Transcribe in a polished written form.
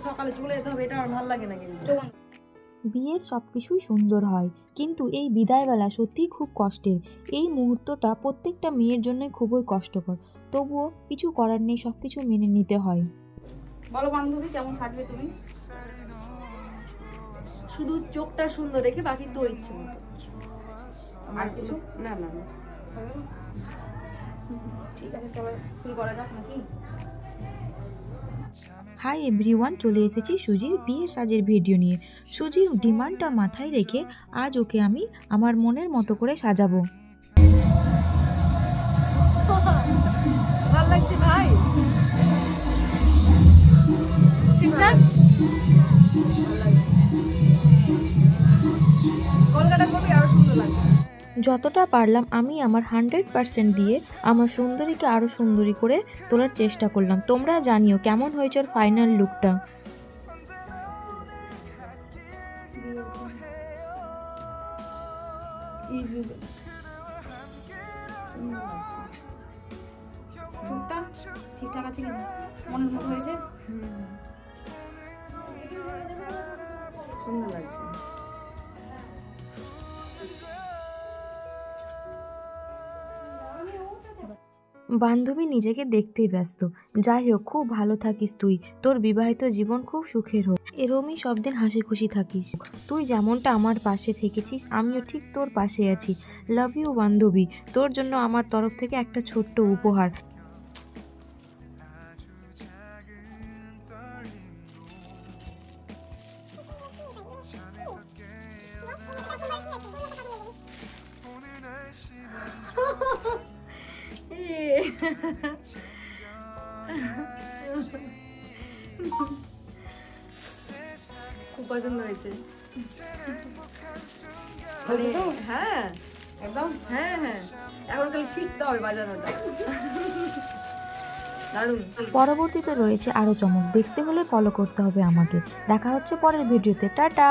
সকালে চলে যেতে হবে, এটা আমার ভালো লাগে না। কিন্তু বিয়ের সব কিছুই সুন্দর হয়, কিন্তু এই বিদায়বেলা সত্যিই খুব কষ্টের। এই মুহূর্তটা প্রত্যেকটা মেয়ের জন্যই খুবই কষ্টকর, তবুও কিছু করার নেই, সব কিছু মেনে নিতে হয়। বলো বান্ধবী, কেমন সাজবে তুমি? শুধু চোখটা সুন্দর রেখে বাকি তোর ইচ্ছে মতো। আর কিছু না? না না, ঠিক আছে, চলো শুরু করা যাক নাকি? হাই এভরিওয়ান, চলে এসেছি সুজির বিয়ের সাজের ভিডিও নিয়ে। সুজির ডিমান্ডটা মাথায় রেখে আজ ওকে আমি আমার মনের মতো করে সাজাবো। ভালো লাগছে ভাই? ঠিকঠাক? কলকাতা কবি আরো সুন্দর লাগছে। যতটা পারলাম আমি আমার 100% দিয়ে আমার সুন্দরীকে আরও সুন্দরী করে তোলার চেষ্টা করলাম। তোমরা জানিও কেমন হয়েছে ওর ফাইনাল লুকটা। চোখটা ঠিকঠাক আছে কিনা, মনের মতো হয়েছে? সুন্দর লাগছে। বান্ধবী নিজেকে দেখতেই ব্যস্ত। যাই হোক, খুব ভালো থাকিস তুই, তোর বিবাহিত জীবন খুব সুখের হোক, এরমই সব দিন হাসি খুশি থাকিস। তুই যেমনটা আমার পাশে থেকেছিস, আমিও ঠিক তোর পাশে আছি। লাভ ইউ বান্ধবী, তোর জন্য আমার তরফ থেকে একটা ছোট্ট উপহার। খুব পছন্দ হয়েছে। মানে হ্যাঁ, একদম হ্যাঁ হ্যাঁ, এখন খালি শিখতে হবে বাজানোটা। দারুণ। পরবর্তীতে রয়েছে আরও চমক, দেখতে হলে ফলো করতে হবে আমাকে। দেখা হচ্ছে পরের ভিডিওতে, টাটা।